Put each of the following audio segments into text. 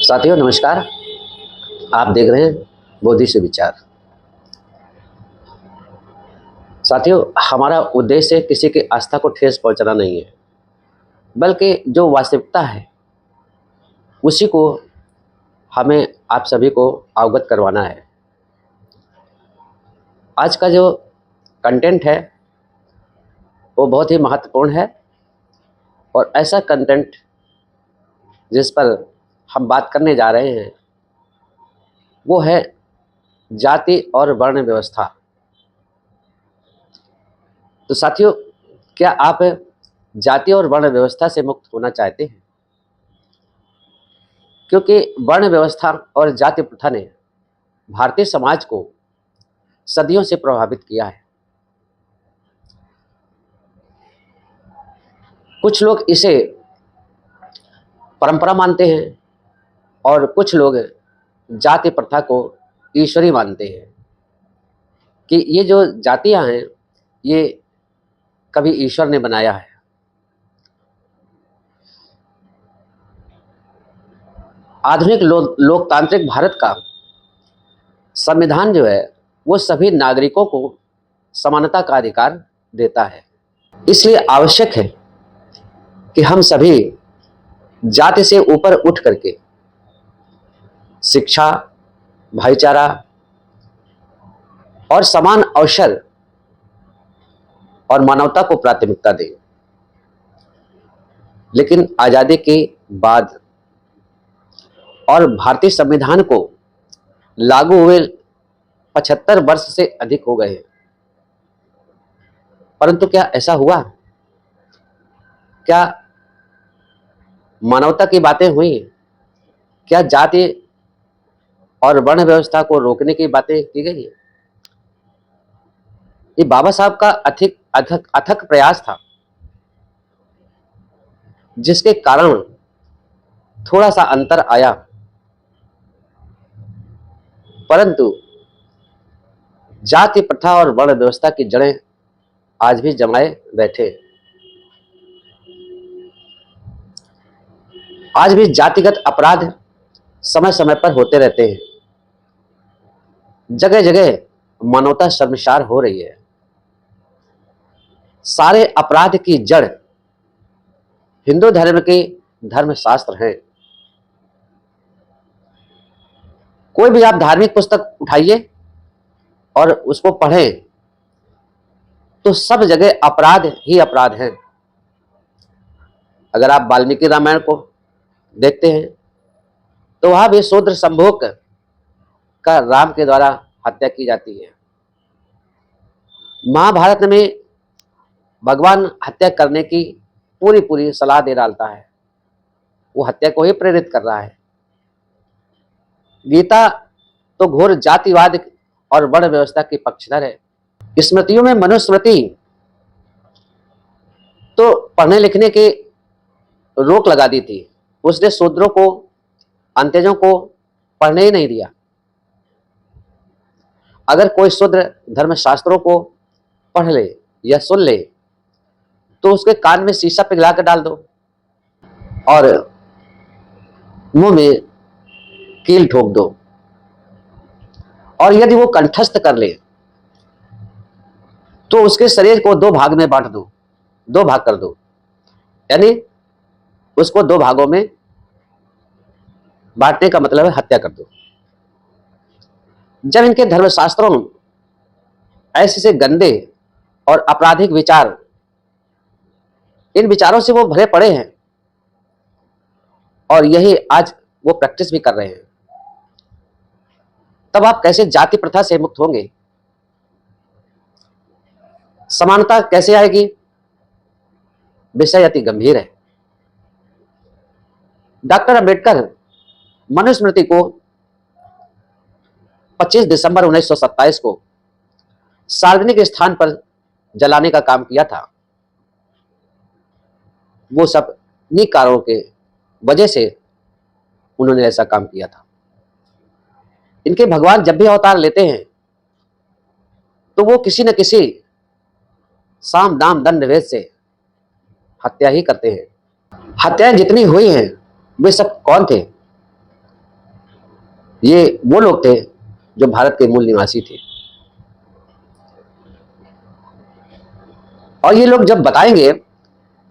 साथियों नमस्कार। आप देख रहे हैं बोधि से विचार। साथियों, हमारा उद्देश्य किसी की आस्था को ठेस पहुंचाना नहीं है, बल्कि जो वास्तविकता है उसी को हमें आप सभी को अवगत करवाना है। आज का जो कंटेंट है वो बहुत ही महत्वपूर्ण है और ऐसा कंटेंट जिस पर हम बात करने जा रहे हैं वो है जाति और वर्ण व्यवस्था। तो साथियों, क्या आप जाति और वर्ण व्यवस्था से मुक्त होना चाहते हैं? क्योंकि वर्ण व्यवस्था और जाति प्रथा ने भारतीय समाज को सदियों से प्रभावित किया है। कुछ लोग इसे परंपरा मानते हैं और कुछ लोग जाति प्रथा को ईश्वरी मानते हैं कि ये जो जातियां हैं ये कभी ईश्वर ने बनाया है। आधुनिक लोकतांत्रिक भारत का संविधान जो है वो सभी नागरिकों को समानता का अधिकार देता है। इसलिए आवश्यक है कि हम सभी जाति से ऊपर उठ करके शिक्षा, भाईचारा और समान अवसर और मानवता को प्राथमिकता दें। लेकिन आजादी के बाद और भारतीय संविधान को लागू हुए 75 वर्ष से अधिक हो गए हैं, परंतु क्या ऐसा हुआ? क्या मानवता की बातें हुई? क्या जाति और वर्ण व्यवस्था को रोकने की बातें की गई? ये बाबा साहब का अथक प्रयास था, जिसके कारण थोड़ा सा अंतर आया, परंतु जाति प्रथा और वर्ण व्यवस्था की जड़ें आज भी जमाए बैठे। आज भी जातिगत अपराध समय समय पर होते रहते हैं। जगह जगह मानवता शर्मसार हो रही है। सारे अपराध की जड़ हिंदू धर्म के धर्मशास्त्र हैं। कोई भी आप धार्मिक पुस्तक उठाइए और उसको पढ़ें तो सब जगह अपराध ही अपराध हैं। अगर आप वाल्मीकि रामायण को देखते हैं तो वहां भी शूद्र संभोग का राम के द्वारा हत्या की जाती है। महाभारत में भगवान हत्या करने की पूरी पूरी सलाह दे डालता है, वो हत्या को ही प्रेरित कर रहा है। गीता तो घोर जातिवाद और वर्ण व्यवस्था की पक्षधर है। स्मृतियों में मनुस्मृति तो पढ़ने लिखने की रोक लगा दी थी। उसने शूद्रों को, अंत्यजों को पढ़ने ही नहीं दिया। अगर कोई शूद्र धर्मशास्त्रों को पढ़ ले या सुन ले तो उसके कान में शीशा पिघला कर डाल दो और मुंह में कील ठोक दो, और यदि वो कंठस्थ कर ले तो उसके शरीर को दो भाग में बांट दो, दो भाग कर दो, यानी उसको दो भागों में बांटने का मतलब है हत्या कर दो। जब इनके धर्मशास्त्रों में ऐसे से गंदे और आपराधिक विचार, इन विचारों से वो भरे पड़े हैं और यही आज वो प्रैक्टिस भी कर रहे हैं, तब आप कैसे जाति प्रथा से मुक्त होंगे? समानता कैसे आएगी? विषय अति गंभीर है। डॉक्टर अंबेडकर मनुस्मृति को 25 दिसंबर 1927 को सार्वजनिक स्थान पर जलाने का काम किया था। वो सब इन्हीं कारणों के वजह से उन्होंने ऐसा काम किया था। इनके भगवान जब भी अवतार लेते हैं तो वो किसी न किसी साम दाम दंड भेद से हत्या ही करते हैं। हत्याएं जितनी हुई हैं वे सब कौन थे? ये वो लोग थे जो भारत के मूल निवासी थे। और ये लोग जब बताएंगे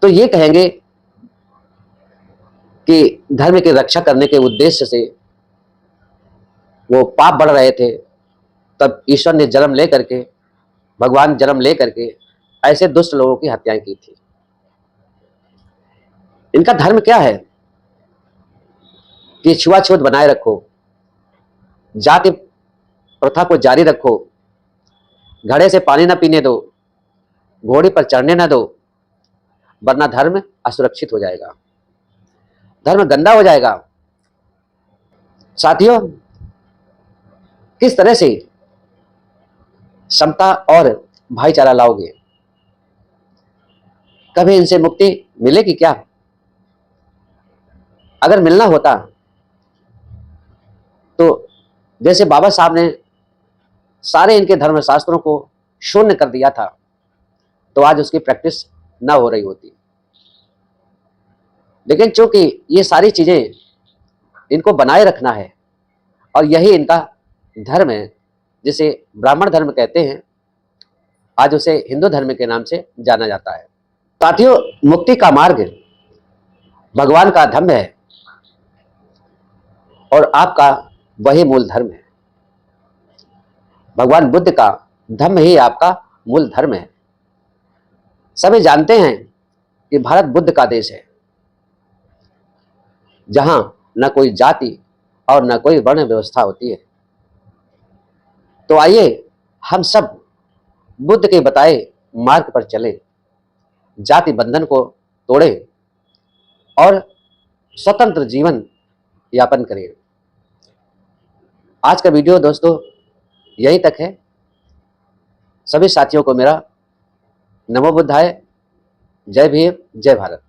तो ये कहेंगे कि धर्म की रक्षा करने के उद्देश्य से वो पाप बढ़ रहे थे, तब ईश्वर ने जन्म ले करके, भगवान जन्म ले करके ऐसे दुष्ट लोगों की हत्याएं की थी। इनका धर्म क्या है कि छुआछूत बनाए रखो, जाति प्रथा को जारी रखो, घड़े से पानी न पीने दो, घोड़ी पर चढ़ने न दो, वरना धर्म असुरक्षित हो जाएगा, धर्म गंदा हो जाएगा। साथियों, किस तरह से समता और भाईचारा लाओगे? कभी इनसे मुक्ति मिलेगी क्या? अगर मिलना होता तो जैसे बाबा साहब ने सारे इनके धर्मशास्त्रों को शून्य कर दिया था, तो आज उसकी प्रैक्टिस ना हो रही होती। लेकिन चूंकि ये सारी चीजें इनको बनाए रखना है और यही इनका धर्म है, जिसे ब्राह्मण धर्म कहते हैं, आज उसे हिंदू धर्म के नाम से जाना जाता है। साथियों, मुक्ति का मार्ग भगवान का धर्म है और आपका वही मूल धर्म है। भगवान बुद्ध का धर्म ही आपका मूल धर्म है। सभी जानते हैं कि भारत बुद्ध का देश है, जहां न कोई जाति और न कोई वर्ण व्यवस्था होती है। तो आइए हम सब बुद्ध के बताए मार्ग पर चलें, जाति बंधन को तोड़ें और स्वतंत्र जीवन यापन करें। आज का वीडियो दोस्तों यहीं तक है। सभी साथियों को मेरा नमो बुद्धाय, जय भीम, जय भारत।